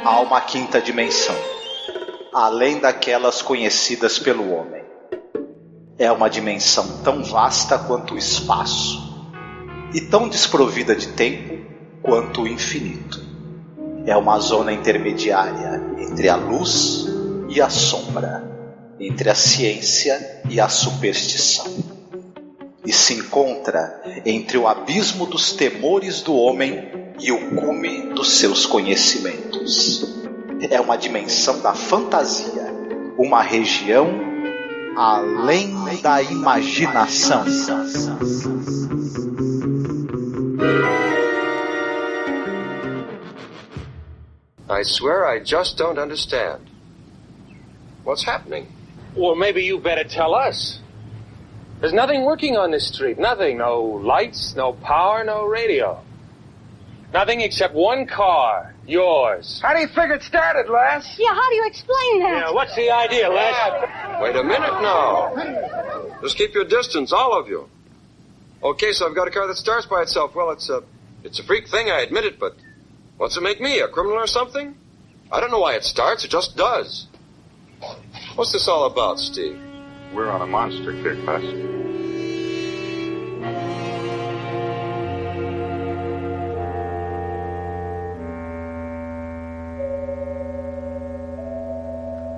Há uma quinta dimensão, além daquelas conhecidas pelo homem. É uma dimensão tão vasta quanto o espaço, e tão desprovida de tempo quanto o infinito. É uma zona intermediária entre a luz e a sombra, entre a ciência e a superstição. E se encontra entre o abismo dos temores do homem e o cume dos seus conhecimentos. É uma dimensão da fantasia, uma região além da imaginação. I swear I just don't understand. What's happening? Well, maybe you better tell us. There's nothing working on this street. Nothing. No lights, no power, no radio. Nothing except one car. Yours. How do you figure it started, Les? Yeah, how do you explain that? Yeah, what's the idea, Les? Wait a minute now. Just keep your distance, all of you. Okay, so I've got a car that starts by itself. Well, it's a freak thing, I admit it, but what's it make me, a criminal or something? I don't know why it starts, it just does. What's this all about, Steve? We're on a monster kick, Les.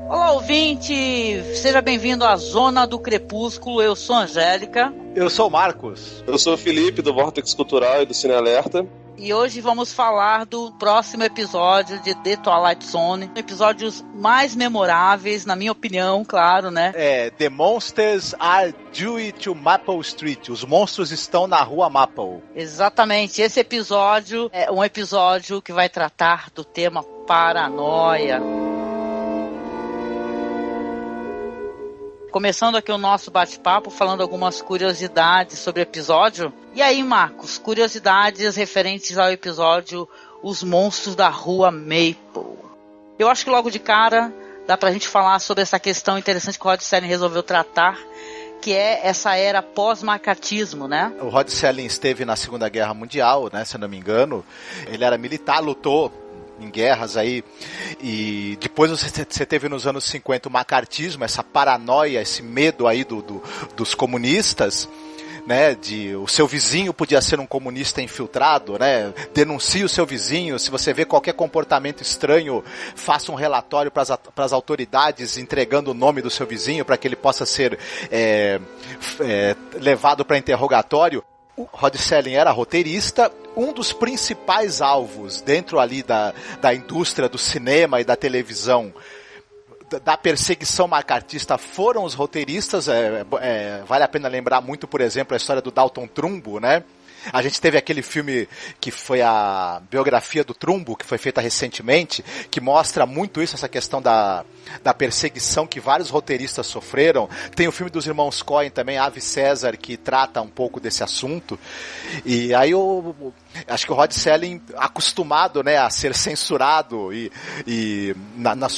Olá, ouvinte! Seja bem-vindo à Zona do Crepúsculo. Eu sou a Angélica. Eu sou o Marcos. Eu sou o Felipe, do Vortex Cultural e do Cine Alerta. E hoje vamos falar do próximo episódio de The Twilight Zone. Episódios mais memoráveis, na minha opinião, claro, né? The Monsters are due to Maple Street. Os monstros estão na rua Maple. Exatamente. Esse episódio é um episódio que vai tratar do tema paranoia. Começando aqui o nosso bate-papo, falando algumas curiosidades sobre o episódio. E aí, Marcos, curiosidades referentes ao episódio Os Monstros da Rua Maple. Eu acho que logo de cara dá pra gente falar sobre essa questão interessante que o Rod Serling resolveu tratar, que é essa era pós-macartismo, né? O Rod Serling esteve na Segunda Guerra Mundial, né, se eu não me engano. Ele era militar, lutou em guerras aí, e depois você teve nos anos 50 o macartismo, essa paranoia, esse medo aí dos comunistas, né, o seu vizinho podia ser um comunista infiltrado, né, denuncie o seu vizinho, se você vê qualquer comportamento estranho, faça um relatório para as autoridades entregando o nome do seu vizinho para que ele possa ser levado para interrogatório. O Rod Serling era roteirista. Um dos principais alvos dentro ali da indústria do cinema e da televisão da perseguição macartista foram os roteiristas. Vale a pena lembrar muito, por exemplo, a história do Dalton Trumbo, né? A gente teve aquele filme que foi a biografia do Trumbo, que foi feita recentemente, que mostra muito isso, essa questão da perseguição que vários roteiristas sofreram. Tem o filme dos irmãos Coen também, Ave César, que trata um pouco desse assunto. E aí acho que o Rod Serling, acostumado, né, a ser censurado e nas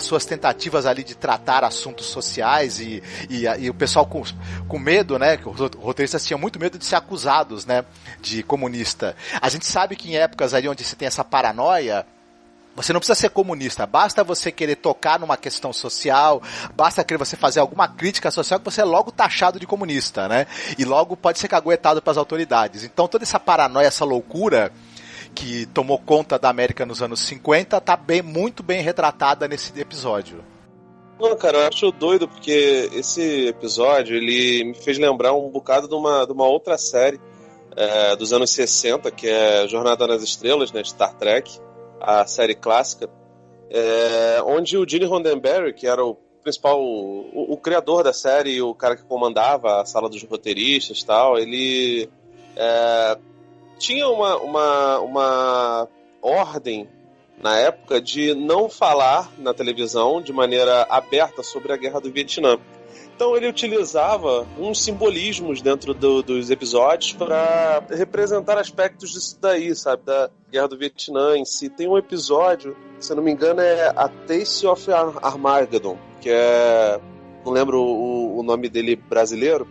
suas tentativas ali de tratar assuntos sociais e o pessoal com medo, né, que os roteiristas tinham muito medo de ser acusados, né, de comunista. A gente sabe que em épocas ali onde você tem essa paranoia, você não precisa ser comunista, basta você querer tocar numa questão social, basta querer você fazer alguma crítica social que você é logo taxado de comunista, né? E logo pode ser caguetado pelas autoridades. Então toda essa paranoia, essa loucura que tomou conta da América nos anos 50 tá muito bem retratada nesse episódio. Não, cara, eu acho doido porque esse episódio, ele me fez lembrar um bocado de uma outra série dos anos 60, que é Jornada nas Estrelas, né, de Star Trek, a série clássica, onde o Gene Roddenberry, que era o principal, o criador da série, o cara que comandava a sala dos roteiristas e tal, ele tinha uma ordem na época de não falar na televisão de maneira aberta sobre a Guerra do Vietnã. Então ele utilizava uns simbolismos dentro dos episódios para representar aspectos disso daí, sabe? Da Guerra do Vietnã em si. Tem um episódio, se eu não me engano, é A Taste of Armageddon, que é... não lembro o nome dele brasileiro,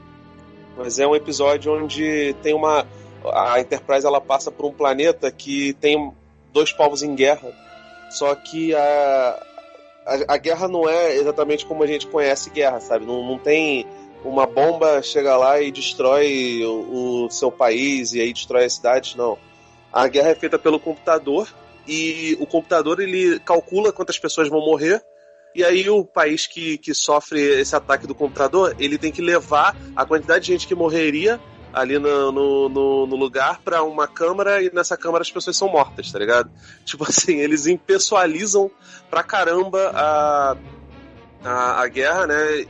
mas é um episódio onde tem uma a Enterprise ela passa por um planeta que tem 2 povos em guerra, só que a guerra não é exatamente como a gente conhece guerra, sabe? Não tem uma bomba chega lá e destrói o seu país e aí destrói as cidades, não. A guerra é feita pelo computador e o computador ele calcula quantas pessoas vão morrer e aí o país que sofre esse ataque do computador, ele tem que levar a quantidade de gente que morreria ali no lugar pra uma câmara e nessa câmara as pessoas são mortas, tá ligado? Tipo assim, eles impessoalizam pra caramba a guerra, né?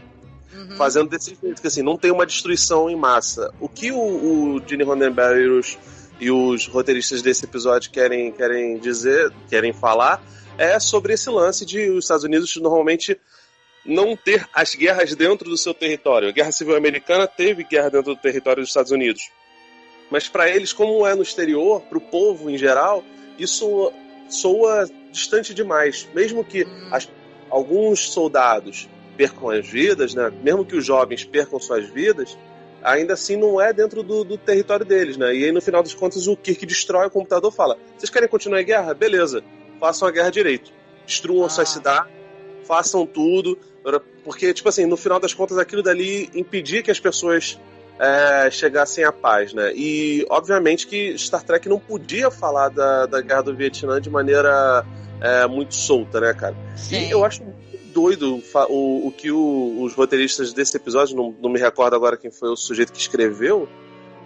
Uhum. Fazendo desse jeito, que assim, não tem uma destruição em massa. O que o Gene Roddenberry e os roteiristas desse episódio querem falar é sobre esse lance de os Estados Unidos normalmente não ter as guerras dentro do seu território. A Guerra Civil Americana teve guerra dentro do território dos Estados Unidos. Mas para eles, como é no exterior, para o povo em geral, isso soa distante demais. Mesmo que alguns soldados percam as vidas, né? Mesmo que os jovens percam suas vidas, ainda assim não é dentro do território deles, né? E aí, no final das contas, o Kirk destrói o computador e fala: vocês querem continuar a guerra? Beleza, façam a guerra direito. Destruam suas cidades, façam tudo, porque, tipo assim, no final das contas, aquilo dali impedia que as pessoas chegassem à paz, né? E, obviamente, que Star Trek não podia falar da Guerra do Vietnã de maneira muito solta, né, cara? Sim. E eu acho doido o que os roteiristas desse episódio, não me recordo agora quem foi o sujeito que escreveu,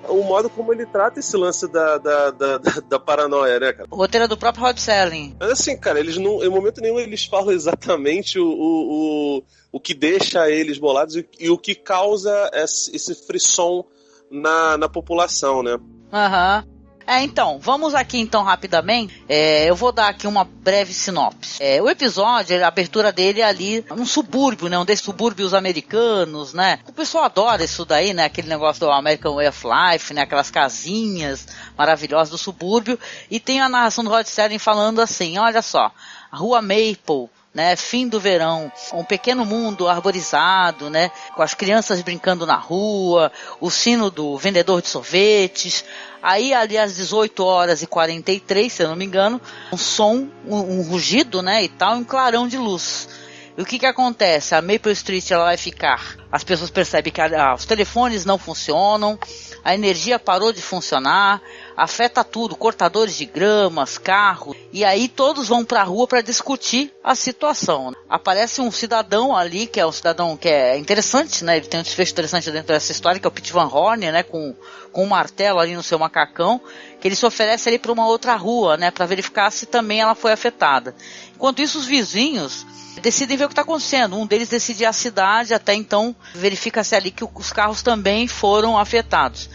o modo como ele trata esse lance da paranoia, né, cara? O roteiro é do próprio Rod Serling. Mas assim, cara, eles não, em momento nenhum eles falam exatamente o que deixa eles bolados e o que causa esse frisson na população, né? Aham. Então, vamos aqui então rapidamente, eu vou dar aqui uma breve sinopse. O episódio, a abertura dele é ali num subúrbio, né, um desses subúrbios americanos, né, o pessoal adora isso daí, né, aquele negócio do American Way of Life, né, aquelas casinhas maravilhosas do subúrbio, e tem a narração do Rod Serling falando assim: olha só, a Rua Maple, né, fim do verão, um pequeno mundo arborizado, né, com as crianças brincando na rua, o sino do vendedor de sorvetes. Aí, ali às 18h43, se eu não me engano, um som, um rugido, né, e tal, um clarão de luz. E o que acontece? A Maple Street ela vai ficar, as pessoas percebem que os telefones não funcionam, a energia parou de funcionar, afeta tudo, cortadores de gramas, carros, e aí todos vão pra rua para discutir a situação. Aparece um cidadão ali, que é um cidadão que é interessante, né, ele tem um desfecho interessante dentro dessa história, que é o Pete Van Horn, né, com um martelo ali no seu macacão, que ele se oferece ali para uma outra rua, né, para verificar se também ela foi afetada. Enquanto isso, os vizinhos decidem ver o que está acontecendo. Um deles decide ir à cidade, até então verifica-se ali que os carros também foram afetados.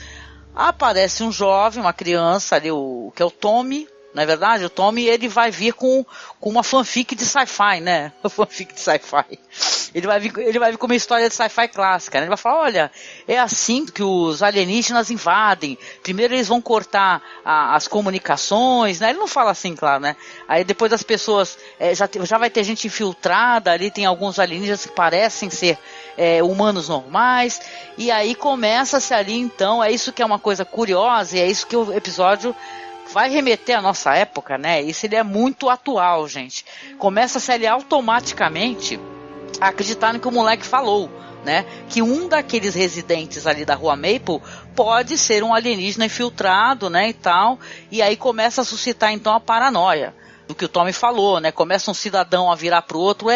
Aparece um jovem, uma criança ali, que é o Tommy, não é verdade? O Tommy, ele vai vir com uma fanfic de sci-fi, né? Uma fanfic de sci-fi. Ele vai vir com uma história de sci-fi clássica, né? Ele vai falar: olha, é assim que os alienígenas invadem. Primeiro eles vão cortar as comunicações, né? Ele não fala assim, claro, né? Aí depois as pessoas, já vai ter gente infiltrada ali, tem alguns alienígenas que parecem ser humanos normais. E aí começa-se ali, então, é isso que é uma coisa curiosa, e é isso que o episódio vai remeter à nossa época, né? Isso ele é muito atual, gente. Começa-se ali automaticamente a acreditar no que o moleque falou, né? Que um daqueles residentes ali da Rua Maple pode ser um alienígena infiltrado, né? E tal. E aí começa a suscitar então a paranoia do que o Tommy falou, né? Começa um cidadão a virar pro outro: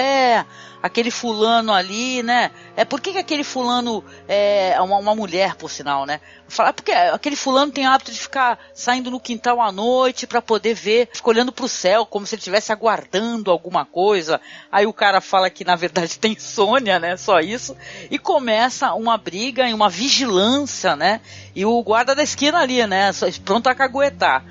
aquele fulano ali, né? Por que aquele fulano é uma mulher, por sinal, né? Falar porque aquele fulano tem o hábito de ficar saindo no quintal à noite para poder ver, fica olhando pro céu como se ele estivesse aguardando alguma coisa. Aí o cara fala que na verdade tem insônia, né? Só isso. E começa uma briga e uma vigilância, né? E o guarda da esquina ali, né? Pronto a caguetar.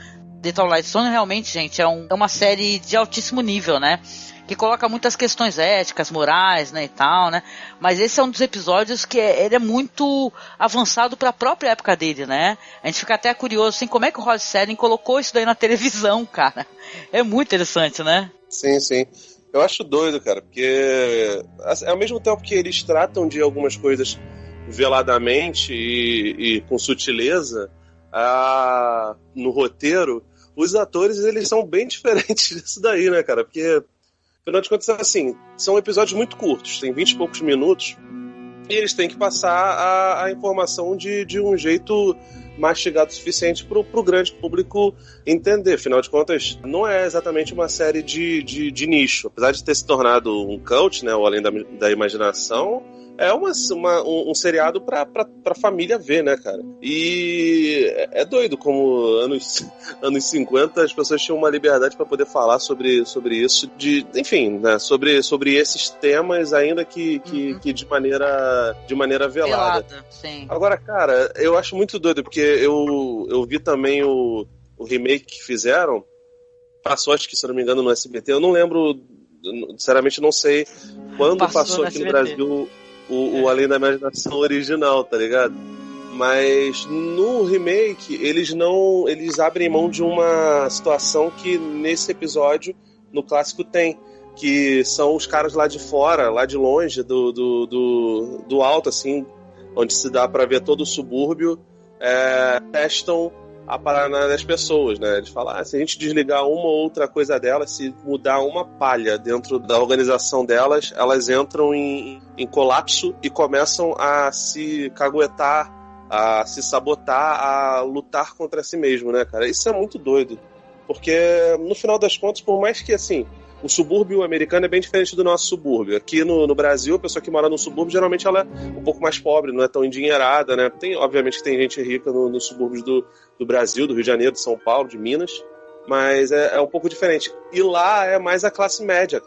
The Twilight Zone realmente, gente, é uma série de altíssimo nível, né? Que coloca muitas questões éticas, morais, né, e tal, né? Mas esse é um dos episódios que ele é muito avançado para a própria época dele, né? A gente fica até curioso, assim, como é que o Rod Serling colocou isso daí na televisão, cara? É muito interessante, né? Sim, sim. Eu acho doido, cara, porque ao mesmo tempo que eles tratam de algumas coisas veladamente e com sutileza, no roteiro, os atores, eles são bem diferentes disso daí, né, cara? Porque, afinal de contas, assim, são episódios muito curtos, tem 20 e poucos minutos, e eles têm que passar a informação de um jeito mastigado o suficiente para o grande público entender. Afinal de contas, não é exatamente uma série de nicho. Apesar de ter se tornado um cult, né, ou Além da Imaginação, é um seriado pra família ver, né, cara? E é doido como anos 50 as pessoas tinham uma liberdade pra poder falar sobre isso, enfim, né, sobre esses temas, ainda que de maneira velada. Sim. Agora, cara, eu acho muito doido, porque eu vi também o remake que fizeram, passou, acho que, se eu não me engano, no SBT, eu não lembro, sinceramente não sei quando passou aqui no Brasil o Além da Imaginação original, tá ligado? Mas no remake eles abrem mão de uma situação que nesse episódio, no clássico, tem, que são os caras lá de fora, lá de longe do alto, assim, onde se dá pra ver todo o subúrbio, testam a parada das pessoas, né? Eles falam, se a gente desligar uma ou outra coisa delas, se mudar uma palha dentro da organização delas, elas entram em colapso e começam a se caguetar, a se sabotar, a lutar contra si mesmo, né, cara? Isso é muito doido. Porque, no final das contas, por mais que, assim, o subúrbio americano é bem diferente do nosso subúrbio. Aqui no Brasil, a pessoa que mora no subúrbio, geralmente ela é um pouco mais pobre, não é tão endinheirada, né? Obviamente que tem gente rica nos subúrbios do Brasil, do Rio de Janeiro, de São Paulo, de Minas, mas é um pouco diferente. E lá é mais a classe média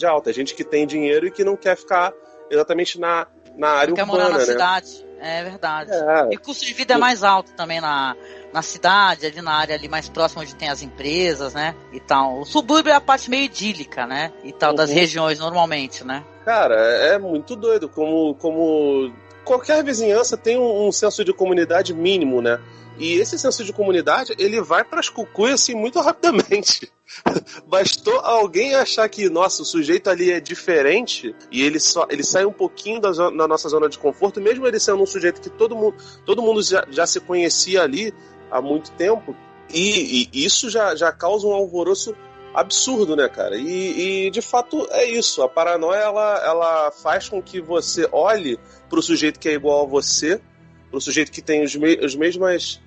alta, a gente que tem dinheiro e que não quer ficar exatamente na área urbana, morar na né? cidade, é verdade. E o custo de vida é mais alto também na cidade, ali na área ali mais próxima onde tem as empresas, né, e tal. O subúrbio é a parte meio idílica, né, e tal, das regiões normalmente, né. Cara, é muito doido como qualquer vizinhança tem um senso de comunidade mínimo, né, e esse senso de comunidade, ele vai pras cucuias, assim, muito rapidamente. Bastou alguém achar que, nossa, o sujeito ali é diferente e ele sai um pouquinho da nossa zona de conforto, mesmo ele sendo um sujeito que todo mundo já se conhecia ali há muito tempo, e isso já causa um alvoroço absurdo, né, cara? E de fato é isso. A paranoia, ela faz com que você olhe pro sujeito que é igual a você, pro sujeito que tem as mesmas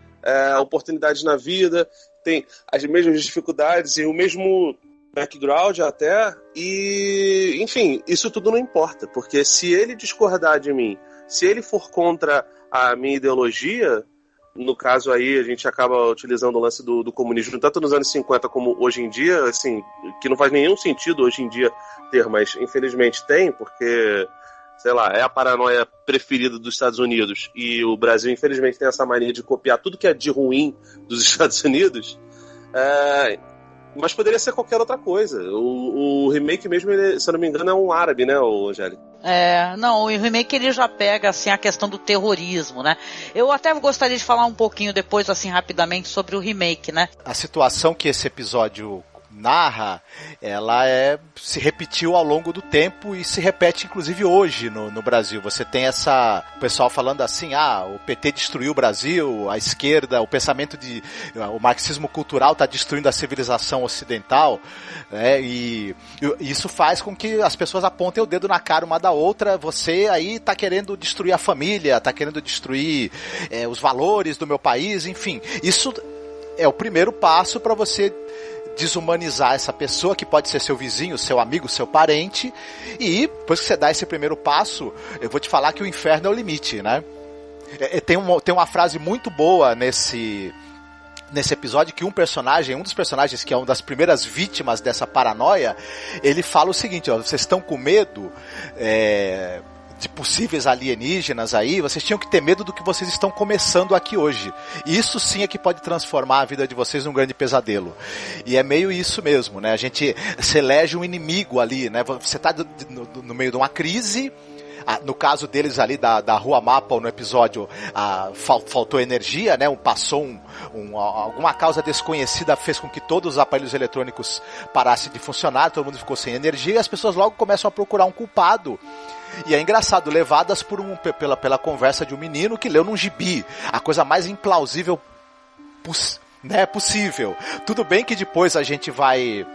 oportunidades na vida, tem as mesmas dificuldades e o mesmo background até, e enfim, isso tudo não importa, porque se ele discordar de mim, se ele for contra a minha ideologia, no caso aí a gente acaba utilizando o lance do comunismo tanto nos anos 50 como hoje em dia, assim, que não faz nenhum sentido hoje em dia ter, mas infelizmente tem, porque, sei lá, é a paranoia preferida dos Estados Unidos e o Brasil infelizmente tem essa mania de copiar tudo que é de ruim dos Estados Unidos, mas poderia ser qualquer outra coisa. O remake mesmo, ele, se eu não me engano, é um árabe, né, Angélica? Não, o remake ele já pega assim a questão do terrorismo, né? Eu até gostaria de falar um pouquinho depois, assim, rapidamente, sobre o remake, né? A situação que esse episódio narra, ela se repetiu ao longo do tempo e se repete inclusive hoje no Brasil. Você tem o pessoal falando assim, o PT destruiu o Brasil, a esquerda, o pensamento o marxismo cultural está destruindo a civilização ocidental, né? E isso faz com que as pessoas apontem o dedo na cara uma da outra. Você aí está querendo destruir a família, está querendo destruir os valores do meu país, enfim. Isso é o primeiro passo para você desumanizar essa pessoa, que pode ser seu vizinho, seu amigo, seu parente, e depois que você dá esse primeiro passo, eu vou te falar que o inferno é o limite, né? Tem uma frase muito boa nesse episódio, que um dos personagens que é uma das primeiras vítimas dessa paranoia, ele fala o seguinte, vocês estão com medo de possíveis alienígenas aí, vocês tinham que ter medo do que vocês estão começando aqui hoje. Isso sim é que pode transformar a vida de vocês num grande pesadelo. E é meio isso mesmo, né? Se elege um inimigo ali, né? Você tá no meio de uma crise. No caso deles ali da Rua Mapa, no episódio, faltou energia, né? Alguma causa desconhecida fez com que todos os aparelhos eletrônicos parassem de funcionar, todo mundo ficou sem energia, e as pessoas logo começam a procurar um culpado. E é engraçado, levadas pela conversa de um menino que leu num gibi, a coisa mais implausível possível. Tudo bem que depois a gente vai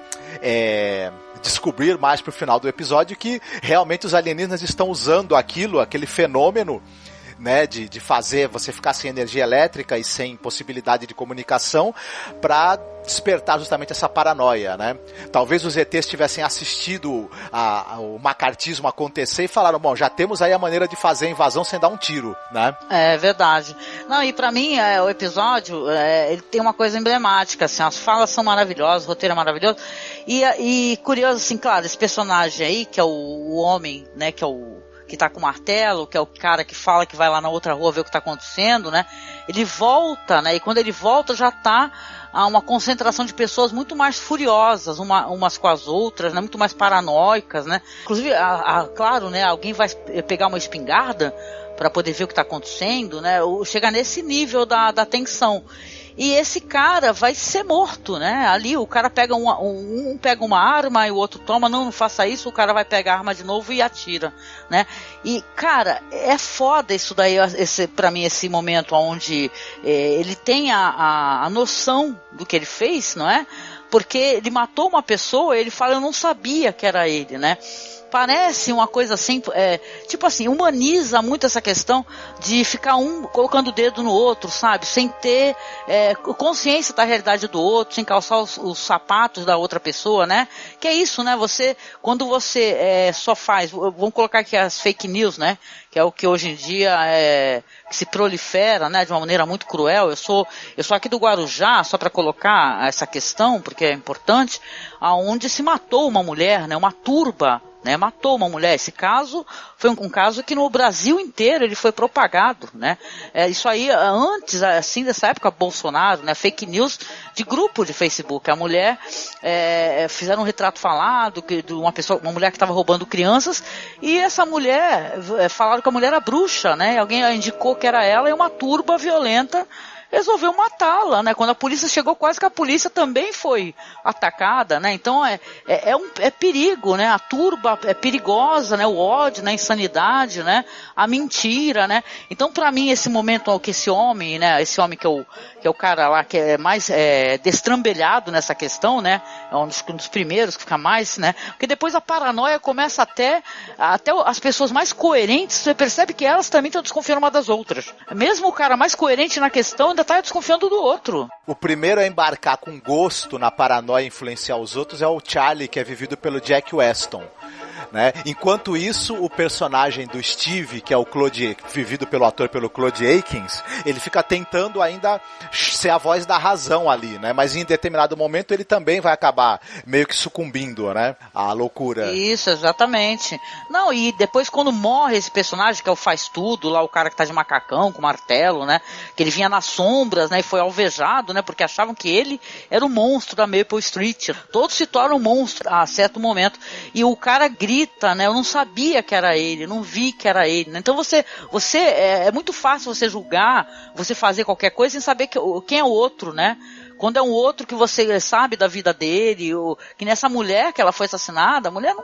descobrir mais pro final do episódio que realmente os alienígenas estão usando aquele fenômeno, né, de fazer você ficar sem energia elétrica e sem possibilidade de comunicação para despertar justamente essa paranoia, né? Talvez os ETs tivessem assistido o macartismo acontecer e falaram, bom, já temos aí a maneira de fazer a invasão sem dar um tiro, né? É verdade. Não, e pra mim, o episódio, ele tem uma coisa emblemática, assim, as falas são maravilhosas, o roteiro é maravilhoso, e curioso, assim, claro, esse personagem aí, que é o homem, né, que é o que tá com o martelo, que é o cara que fala que vai lá na outra rua ver o que tá acontecendo, né? Ele volta, né? E quando ele volta já tá uma concentração de pessoas muito mais furiosas umas com as outras, né? Muito mais paranoicas, né? Inclusive, claro, né? Alguém vai pegar uma espingarda para poder ver o que tá acontecendo, né? Chega nesse nível da tensão. E esse cara vai ser morto, né? Ali o cara pega um pega uma arma e o outro toma, não faça isso, o cara vai pegar a arma de novo e atira, né? E, cara, é foda isso daí, pra mim, esse momento onde ele tem a noção do que ele fez, não é? Porque ele matou uma pessoa, ele fala, eu não sabia que era ele, né? Parece uma coisa assim, tipo assim, humaniza muito essa questão de ficar um colocando o dedo no outro, sabe? Sem ter consciência da realidade do outro, sem calçar os sapatos da outra pessoa, né? Que é isso, né? Quando você só faz, vamos colocar aqui as fake news, né? Que é o que hoje em dia que se prolifera, né? De uma maneira muito cruel. Eu sou aqui do Guarujá, só para colocar essa questão, porque é importante, aonde se matou uma mulher, né? Uma turba, né, matou uma mulher. Esse caso foi um caso que no Brasil inteiro ele foi propagado, né? Isso aí antes, assim, dessa época Bolsonaro, né? Fake news de grupo de Facebook. A mulher fizeram um retrato falado de uma mulher que estava roubando crianças, e essa mulher falaram que a mulher era bruxa, né? Alguém indicou que era ela, e uma turba violenta resolveu matá-la, né? Quando a polícia chegou, quase que a polícia também foi atacada, né? Então é perigo, né? A turba é perigosa, né? O ódio, né? A insanidade, né? A mentira, né? Então, para mim, esse momento que esse homem, né? Esse homem que é o cara lá que é mais destrambelhado nessa questão, né? É um dos primeiros que fica mais, né? Porque depois a paranoia começa até as pessoas mais coerentes, você percebe que elas também estão desconfiando uma das outras. Mesmo o cara mais coerente na questão ainda tá desconfiando do outro. O primeiro a embarcar com gosto na paranoia e influenciar os outros é o Charlie, que é vivido pelo Jack Weston, né? Enquanto isso, o personagem do Steve, que é vivido pelo ator pelo Claude Akins, ele fica tentando ainda ser a voz da razão ali, né? Mas em determinado momento ele também vai acabar meio que sucumbindo, né? À loucura. Isso, exatamente. Não, e depois quando morre esse personagem, que é o faz tudo, lá o cara que tá de macacão, com martelo, né? Que ele vinha nas sombras, né? E foi alvejado, né? Porque achavam que ele era o monstro da Maple Street. Todos se tornam um monstro a certo momento. E o cara grita, né? Eu não sabia que era ele, não vi que era ele, né? Então você é muito fácil você julgar, você fazer qualquer coisa sem saber quem é o outro, né? Quando é um outro que você sabe da vida dele, que nessa mulher que ela foi assassinada, a mulher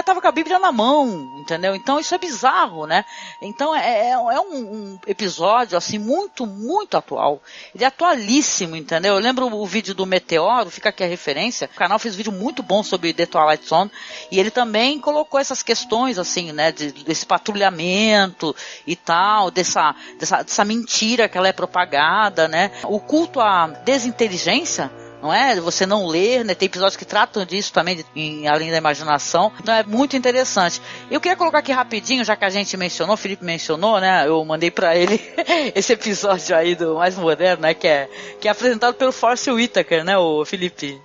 estava com a Bíblia na mão, entendeu? Então isso é bizarro, né? Então é um episódio assim muito, muito atual. Ele é atualíssimo, entendeu? Eu lembro o vídeo do Meteoro, fica aqui a referência. O canal fez um vídeo muito bom sobre The Twilight Zone, e ele também colocou essas questões assim, né, desse patrulhamento e tal, dessa mentira que ela é propagada, né? O culto à desinteligência, não é? Você não ler, né? Tem episódios que tratam disso também, além da imaginação. Então é muito interessante. Eu queria colocar aqui rapidinho, já que a gente mencionou, o Felipe mencionou, né? Eu mandei pra ele esse episódio aí do mais moderno, né? Que é apresentado pelo Forrest Whitaker, né, o Felipe?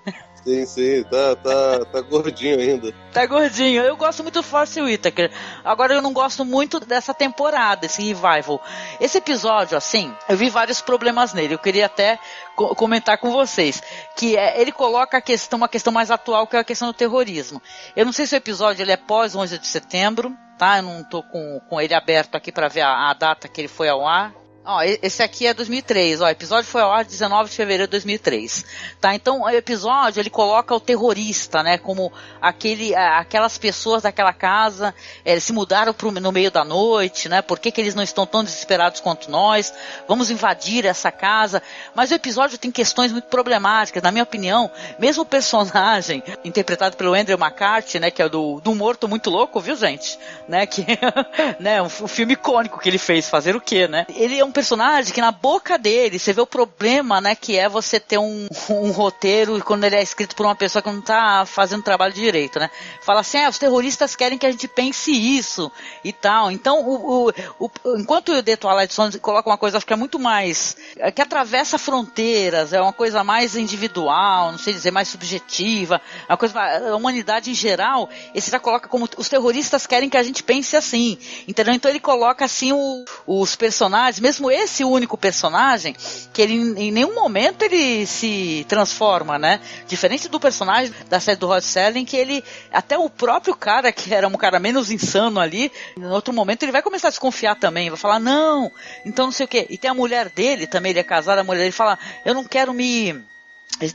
Sim, tá gordinho ainda. Tá gordinho. Eu gosto muito do Forrest Whitaker. Agora eu não gosto muito dessa temporada, esse revival. Esse episódio, assim, eu vi vários problemas nele. Eu queria até comentar com vocês. Que ele coloca uma questão mais atual, que é a questão do terrorismo. Eu não sei se o episódio ele é pós 11 de setembro, tá? Eu não tô com ele aberto aqui para ver a data que ele foi ao ar. Ó, esse aqui é 2003, ó, o episódio foi ao ar 19 de fevereiro de 2003, tá? Então, o episódio, ele coloca o terrorista, né, como aquelas pessoas daquela casa, eles se mudaram no meio da noite, né, por que eles não estão tão desesperados quanto nós, vamos invadir essa casa, mas o episódio tem questões muito problemáticas, na minha opinião, mesmo o personagem, interpretado pelo Andrew McCarthy, né, que é do Morto Muito Louco, viu, gente? Né, que, né, um filme icônico que ele fez, fazer o quê, né? Ele é um personagem que na boca dele, você vê o problema, né, que é você ter um roteiro quando ele é escrito por uma pessoa que não tá fazendo trabalho direito, né? Fala assim, os terroristas querem que a gente pense isso e tal. Então, enquanto o The Twilight Zone coloca uma coisa, acho que é muito mais, que atravessa fronteiras, é uma coisa mais individual, não sei dizer, mais subjetiva, uma coisa, a humanidade em geral, esse já coloca como os terroristas querem que a gente pense assim, entendeu? Então ele coloca assim os personagens, mesmo esse único personagem, que ele em nenhum momento ele se transforma, né? Diferente do personagem da série do Rod Serling, que ele, até o próprio cara, que era um cara menos insano ali, em outro momento ele vai começar a desconfiar também, vai falar, não, então não sei o quê. E tem a mulher dele também, ele é casado, a mulher dele fala, eu não quero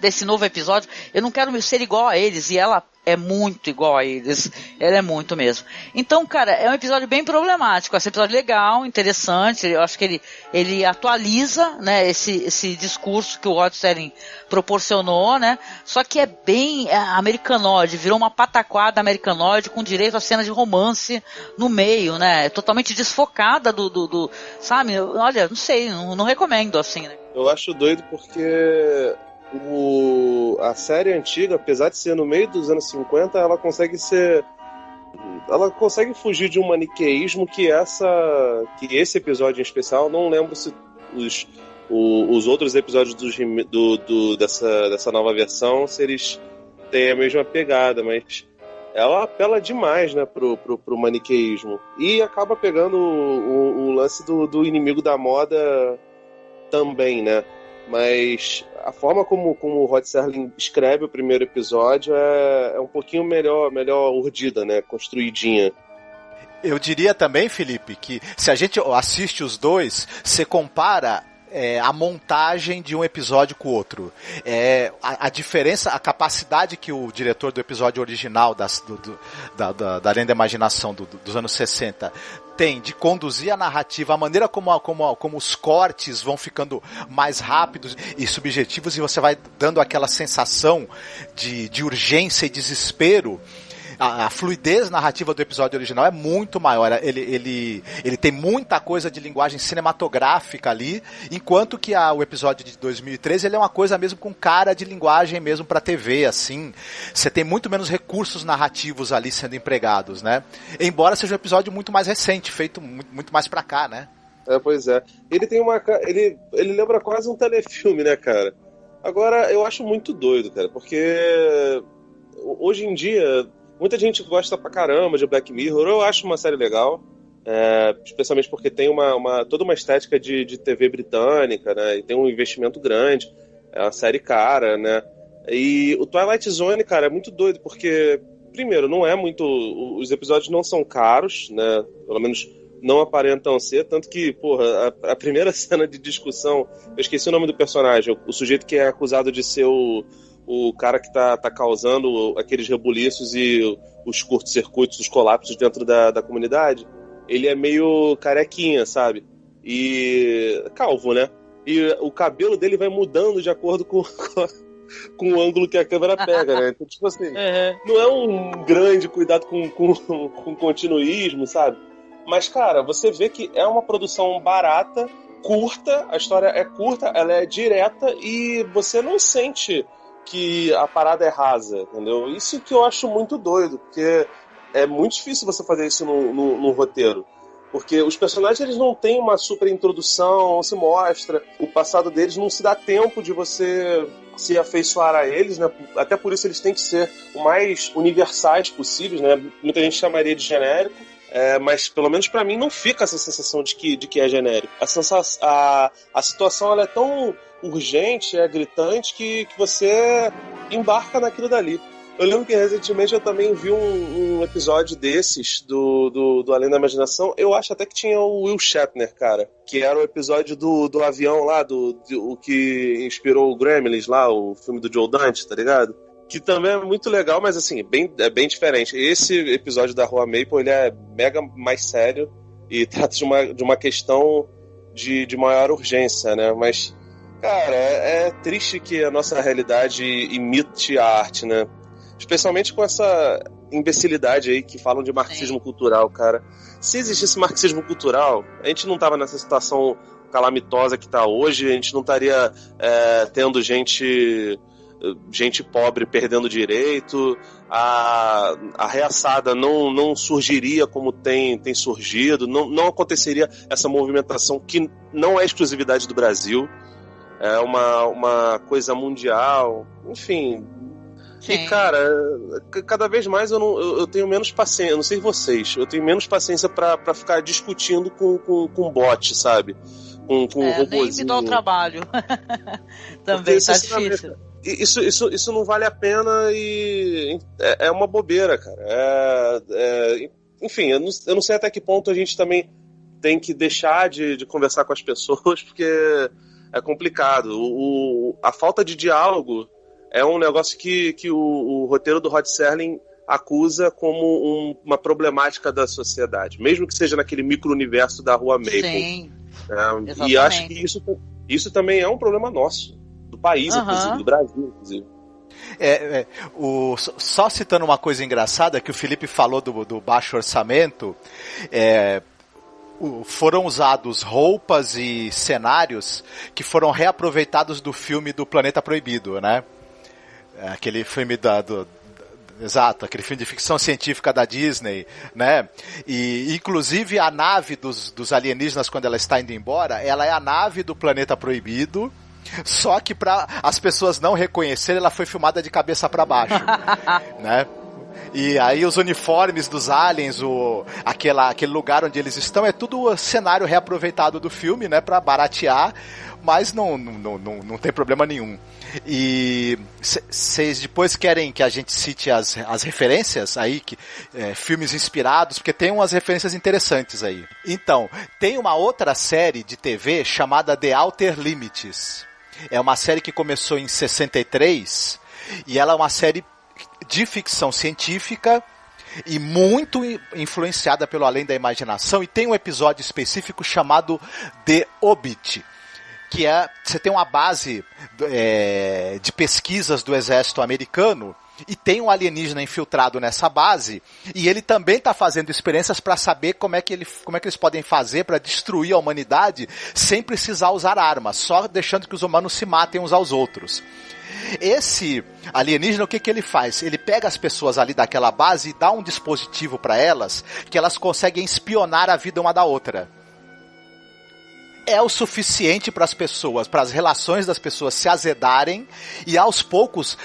desse novo episódio, eu não quero ser igual a eles, e ela é muito igual a eles, ela é muito mesmo. Então, cara, é um episódio bem problemático, esse episódio legal, interessante, eu acho que ele atualiza, né, esse discurso que o Rod Serling proporcionou, né, só que é bem americanoide, virou uma pataquada americanoide com direito a cena de romance no meio, né, totalmente desfocada do sabe, olha, não sei, não recomendo, assim, né. Eu acho doido porque a série antiga, apesar de ser no meio dos anos 50, ela consegue fugir de um maniqueísmo que esse episódio em especial, não lembro se os outros episódios dessa nova versão, se eles têm a mesma pegada, mas ela apela demais, né, pro maniqueísmo e acaba pegando o lance do inimigo da moda também, né? Mas a forma como o Rod Serling escreve o primeiro episódio é um pouquinho melhor urdida, né? Construidinha. Eu diria também, Felipe, que se a gente assiste os dois, você compara a montagem de um episódio com o outro. A diferença, a capacidade que o diretor do episódio original da Além da Imaginação dos anos 60 tem de conduzir a narrativa, a maneira como os cortes vão ficando mais rápidos e subjetivos e você vai dando aquela sensação de urgência e desespero. A fluidez narrativa do episódio original é muito maior, ele tem muita coisa de linguagem cinematográfica ali, enquanto que o episódio de 2013 ele é uma coisa mesmo com cara de linguagem mesmo pra TV, assim, você tem muito menos recursos narrativos ali sendo empregados, né? Embora seja um episódio muito mais recente, feito muito mais pra cá, né? Pois é. Ele tem ele lembra quase um telefilme, né, cara? Agora, eu acho muito doido, cara, porque hoje em dia muita gente gosta pra caramba de Black Mirror. Eu acho uma série legal, especialmente porque tem toda uma estética de TV britânica, né? E tem um investimento grande, é uma série cara, né? E o Twilight Zone, cara, é muito doido, porque, primeiro, não é muito... Os episódios não são caros, né? Pelo menos não aparentam ser, tanto que, porra, a primeira cena de discussão, eu esqueci o nome do personagem, o sujeito que é acusado de ser o cara que tá causando aqueles rebuliços e os curtos-circuitos, os colapsos dentro da comunidade, ele é meio carequinha, sabe? E calvo, né? E o cabelo dele vai mudando de acordo com o ângulo que a câmera pega, né? Então, tipo assim, não é um grande cuidado com continuismo, sabe? Mas, cara, você vê que é uma produção barata, curta, a história é curta, ela é direta e você não sente que a parada é rasa, entendeu? Isso que eu acho muito doido, porque é muito difícil você fazer isso no roteiro. Porque os personagens, eles não têm uma super introdução, não se mostra, o passado deles não se dá tempo de você se afeiçoar a eles, né? Até por isso eles têm que ser o mais universais possíveis, né? Muita gente chamaria de genérico, mas pelo menos pra mim não fica essa sensação de que é genérico. A situação ela é tão urgente, é gritante, que você embarca naquilo dali. Eu lembro que recentemente eu também vi um episódio desses do Além da Imaginação. Eu acho até que tinha o Will Shatner, cara. Que era o episódio do avião lá, o que inspirou o Gremlins lá, o filme do Joe Dante, tá ligado? Que também é muito legal, mas assim, é bem diferente. Esse episódio da Rua Maple, ele é mega mais sério e trata de uma questão de maior urgência, né? Mas, cara, é triste que a nossa realidade imite a arte, né? Especialmente com essa imbecilidade aí que falam de marxismo cultural, cara. Se existisse marxismo cultural, a gente não tava nessa situação calamitosa que tá hoje, a gente não estaria tendo gente pobre perdendo direito, a reaçada não surgiria como tem surgido, não aconteceria essa movimentação que não é exclusividade do Brasil, é uma coisa mundial, enfim. Sim. E, cara, cada vez mais eu tenho menos paciência, eu não sei vocês, eu tenho menos paciência pra ficar discutindo com bot, sabe? Com robôzinho. Nem me dá o trabalho. Também tá difícil. Isso não vale a pena e é uma bobeira, cara. Enfim, eu não sei até que ponto a gente também tem que deixar de conversar com as pessoas, porque é complicado. A falta de diálogo é um negócio que o roteiro do Rod Serling acusa como uma problemática da sociedade, mesmo que seja naquele micro-universo da Rua Maple. Sim, e acho que isso também é um problema nosso, do país, inclusive, do Brasil, inclusive. Só citando uma coisa engraçada que o Felipe falou do baixo orçamento, foram usados roupas e cenários que foram reaproveitados do filme do Planeta Proibido, né? Aquele filme exato, aquele filme de ficção científica da Disney, né? E inclusive a nave dos alienígenas, quando ela está indo embora, ela é a nave do Planeta Proibido, só que para as pessoas não reconhecerem, ela foi filmada de cabeça para baixo, né? E aí os uniformes dos aliens, aquele lugar onde eles estão, é tudo cenário reaproveitado do filme, né, para baratear, mas não tem problema nenhum. E vocês depois querem que a gente cite as referências aí, filmes inspirados, porque tem umas referências interessantes aí. Então, tem uma outra série de TV chamada The Outer Limits. É uma série que começou em 63 e ela é uma série de ficção científica e muito influenciada pelo Além da Imaginação, e tem um episódio específico chamado The Obit, que você tem uma base de pesquisas do exército americano e tem um alienígena infiltrado nessa base e ele também está fazendo experiências para saber como é que eles podem fazer para destruir a humanidade sem precisar usar armas, só deixando que os humanos se matem uns aos outros. Esse alienígena, o que ele faz? Ele pega as pessoas ali daquela base e dá um dispositivo para elas que elas conseguem espionar a vida uma da outra. É o suficiente para as pessoas, para as relações das pessoas se azedarem e aos poucos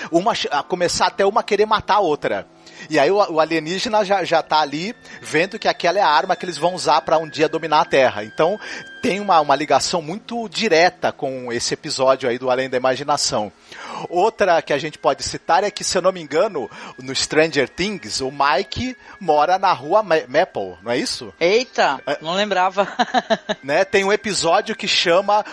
começar até uma querer matar a outra. E aí o alienígena já tá ali vendo que aquela é a arma que eles vão usar para um dia dominar a Terra. Então tem uma ligação muito direta com esse episódio aí do Além da Imaginação. Outra que a gente pode citar é que, se eu não me engano, no Stranger Things, o Mike mora na Rua Maple, não é isso? Eita, não lembrava. Né, tem um episódio que chama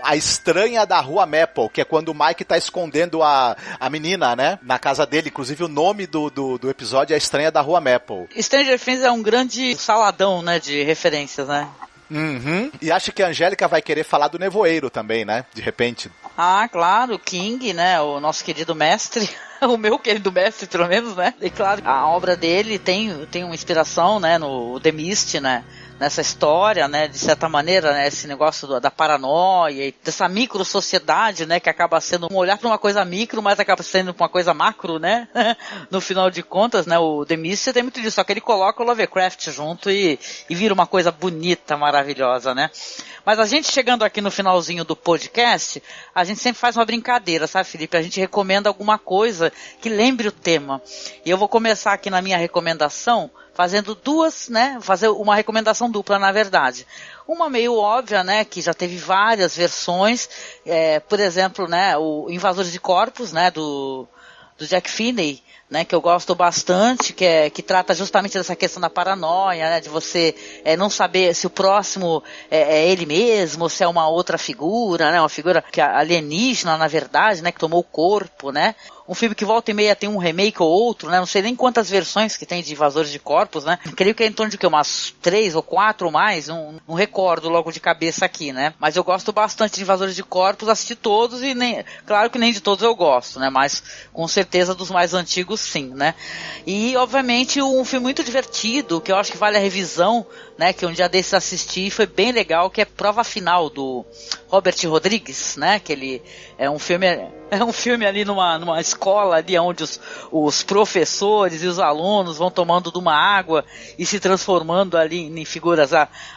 A Estranha da Rua Maple, que é quando o Mike tá escondendo a menina, né, na casa dele. Inclusive o nome do episódio é A Estranha da Rua Maple. Stranger Things é um grande saladão, né, de referências, né? Uhum. E acho que a Angélica vai querer falar do Nevoeiro também, né? De repente. Ah, claro, King, né? O nosso querido mestre. O meu querido mestre, pelo menos, né? E claro, a obra dele tem uma inspiração, né? No The Mist, né? Nessa história, né, de certa maneira, né, esse negócio da paranoia e dessa micro-sociedade, né, que acaba sendo um olhar para uma coisa micro, mas acaba sendo uma coisa macro, né, no final de contas, né, o The Mist tem muito disso, só que ele coloca o Lovecraft junto e vira uma coisa bonita, maravilhosa, né. Mas a gente chegando aqui no finalzinho do podcast, a gente sempre faz uma brincadeira, sabe, Felipe? A gente recomenda alguma coisa que lembre o tema. E eu vou começar aqui na minha recomendação fazendo fazer uma recomendação dupla, na verdade. Uma meio óbvia, né, que já teve várias versões, por exemplo, né, o Invasores de Corpos, né, do do Jack Finney, né, que eu gosto bastante, que trata justamente dessa questão da paranoia, né, de você não saber se o próximo é ele mesmo, ou se é uma outra figura, né, uma figura que alienígena, na verdade, né, que tomou o corpo, né. Um filme que volta e meia tem um remake ou outro, né? Não sei nem quantas versões que tem de Invasores de Corpos, né? Creio que é em torno de umas 3 ou 4 ou mais, não recordo logo de cabeça aqui, né? Mas eu gosto bastante de Invasores de Corpos, assisti todos e claro que nem de todos eu gosto, né? Mas com certeza dos mais antigos sim, né? E obviamente um filme muito divertido, que eu acho que vale a revisão, né? Que um dia desses assisti e foi bem legal, que é Prova Final, do Robert Rodrigues, né? Que ele é um filme ali numa escola ali onde os professores e os alunos vão tomando de uma água e se transformando ali em figuras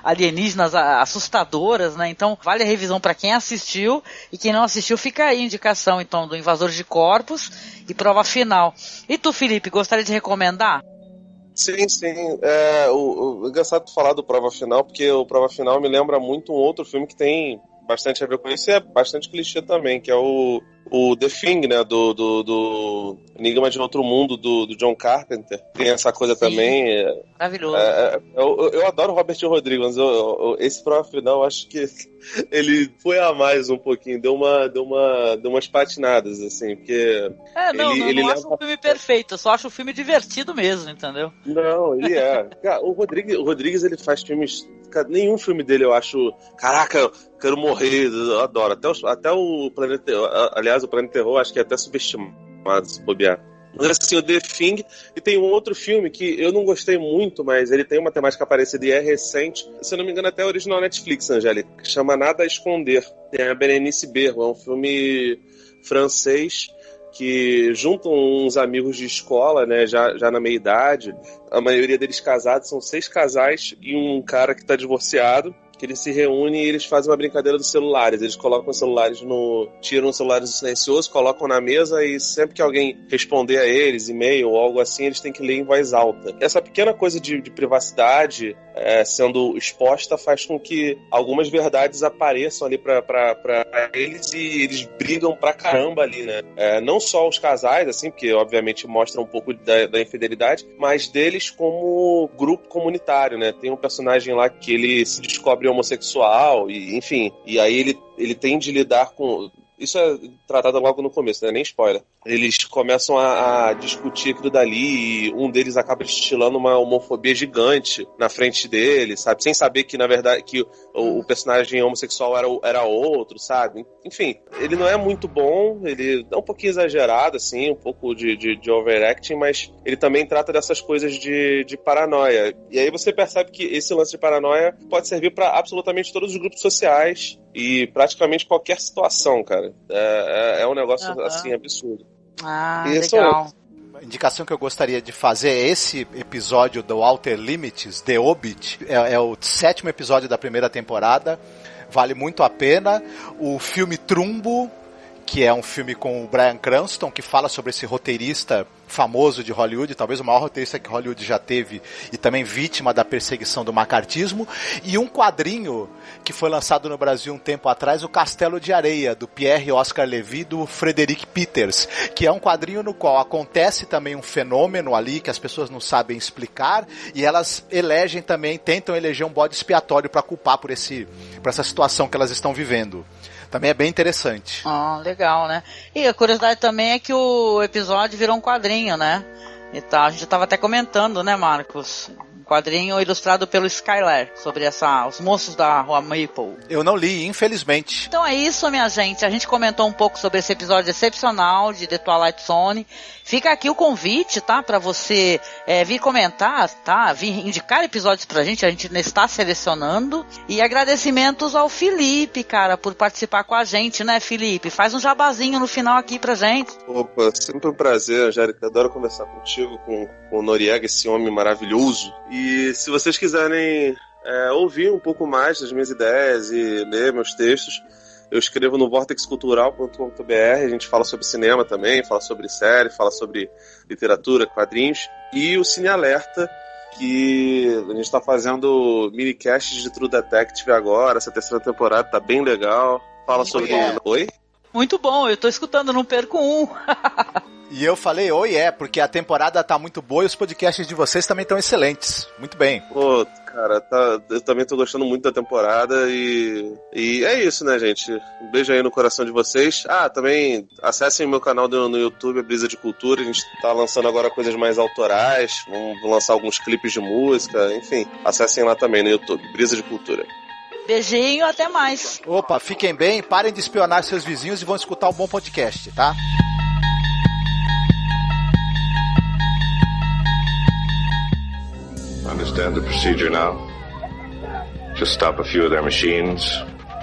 alienígenas assustadoras, né? Então vale a revisão para quem assistiu, e quem não assistiu fica aí a indicação então do Invasores de Corpos e Prova Final. E tu, Felipe, gostaria de recomendar? Sim. O engraçado de falar do Prova Final, porque o Prova Final me lembra muito um outro filme que tem bastante a ver com isso, e é bastante clichê também, que é o The Thing, né, do Enigma de Outro Mundo, do John Carpenter. Tem essa coisa. Sim, também. Maravilhoso. Eu adoro o Robert Rodrigues, mas esse Prova Final, eu acho que ele foi a mais um pouquinho, deu umas patinadas, assim, porque... Não acho um filme perfeito, eu só acho o filme divertido mesmo, entendeu? Não, ele é. Cara, o Rodrigues, ele faz filmes... Nenhum filme dele eu acho... Caraca, quero morrer, eu adoro. Até o Planeta Terror, aliás, o Planeta Terror acho que é até subestimado, se bobear. Mas assim, o The Thing, e tem um outro filme que eu não gostei muito, mas ele tem uma temática parecida e é recente, se eu não me engano até original Netflix, Angélica, que chama Nada a Esconder. Tem a Berenice Bejo, é um filme francês que juntam uns amigos de escola, né, já na meia-idade, a maioria deles casados, são 6 casais e um cara que está divorciado, que eles se reúnem e eles fazem uma brincadeira dos celulares. Eles colocam os celulares tiram os celulares do silencioso, colocam na mesa e sempre que alguém responder a eles, e-mail ou algo assim, eles têm que ler em voz alta. Essa pequena coisa de privacidade sendo exposta faz com que algumas verdades apareçam ali pra eles, e eles brigam pra caramba ali, né? Não só os casais, assim, porque obviamente mostra um pouco da infidelidade, mas deles como grupo comunitário, né? Tem um personagem lá que ele se descobre homossexual, e enfim, e aí ele tem de lidar com... Isso é tratado logo no começo, né? Nem spoiler. Eles começam a discutir aquilo dali, e um deles acaba destilando uma homofobia gigante na frente dele, sabe? Sem saber que, na verdade, que o personagem homossexual era outro, sabe? Enfim, ele não é muito bom, ele é um pouquinho exagerado, assim, um pouco de overacting, mas ele também trata dessas coisas de paranoia. E aí você percebe que esse lance de paranoia pode servir para absolutamente todos os grupos sociais e praticamente qualquer situação, cara. É um negócio, assim, absurdo. Legal. A indicação que eu gostaria de fazer é esse episódio do Outer Limits, The Hobbit. É o 7º episódio da primeira temporada. Vale muito a pena. O filme Trumbo, que é um filme com o Bryan Cranston, que fala sobre esse roteirista famoso de Hollywood, talvez o maior roteirista que Hollywood já teve, e também vítima da perseguição do macartismo, e um quadrinho que foi lançado no Brasil um tempo atrás, o Castelo de Areia, do Pierre Oscar Levy, do Frederick Peters, que é um quadrinho no qual acontece também um fenômeno ali que as pessoas não sabem explicar, e elas tentam eleger um bode expiatório para culpar por essa situação que elas estão vivendo. Também é bem interessante. Legal, né? E a curiosidade também é que o episódio virou um quadrinho, né? E tá, a gente estava até comentando, né, Marcos? Um quadrinho ilustrado pelo Skylar sobre os monstros da Rua Maple. Eu não li, infelizmente. Então é isso, minha gente. A gente comentou um pouco sobre esse episódio excepcional de The Twilight Zone. Fica aqui o convite, tá? Pra você vir comentar, tá? Vir indicar episódios pra gente. A gente está selecionando. E agradecimentos ao Felipe, cara, por participar com a gente, né, Felipe? Faz um jabazinho no final aqui pra gente. Opa, sempre um prazer, Angélica. Adoro conversar contigo, com o Noriega, esse homem maravilhoso. E se vocês quiserem ouvir um pouco mais das minhas ideias e ler meus textos, eu escrevo no vortexcultural.com.br. A gente fala sobre cinema também, fala sobre série, fala sobre literatura, quadrinhos. E o Cine Alerta, que a gente está fazendo minicasts de True Detective agora. Essa 3ª temporada tá bem legal. Fala sobre... Oi? Muito bom, eu tô escutando, não perco um. E eu falei, porque a temporada tá muito boa e os podcasts de vocês também estão excelentes. Muito bem. Pô, cara, eu também tô gostando muito da temporada e é isso, né, gente? Um beijo aí no coração de vocês. Também acessem o meu canal no YouTube, Brisa de Cultura. A gente tá lançando agora coisas mais autorais. Vamos lançar alguns clipes de música, enfim. Acessem lá também no YouTube, Brisa de Cultura. Beijinho, até mais. Opa, fiquem bem, parem de espionar seus vizinhos e vão escutar um bom podcast, tá? Understand the procedure now? Just stop a few of their machines,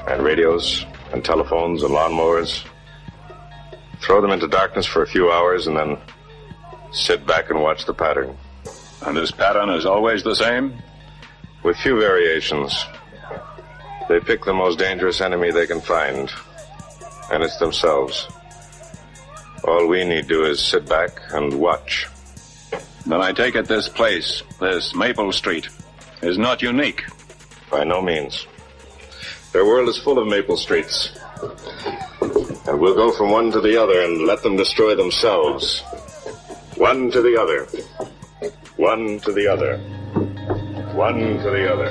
and radios, and telephones, and lawnmowers. Throw them into darkness for a few hours, and then sit back and watch the pattern. And this pattern is always the same? With few variations. They pick the most dangerous enemy they can find, and it's themselves. All we need to do is sit back and watch. Then I take it this place, this Maple Street, is not unique. By no means. Their world is full of Maple Streets. And we'll go from one to the other and let them destroy themselves. One to the other. One to the other. One to the other.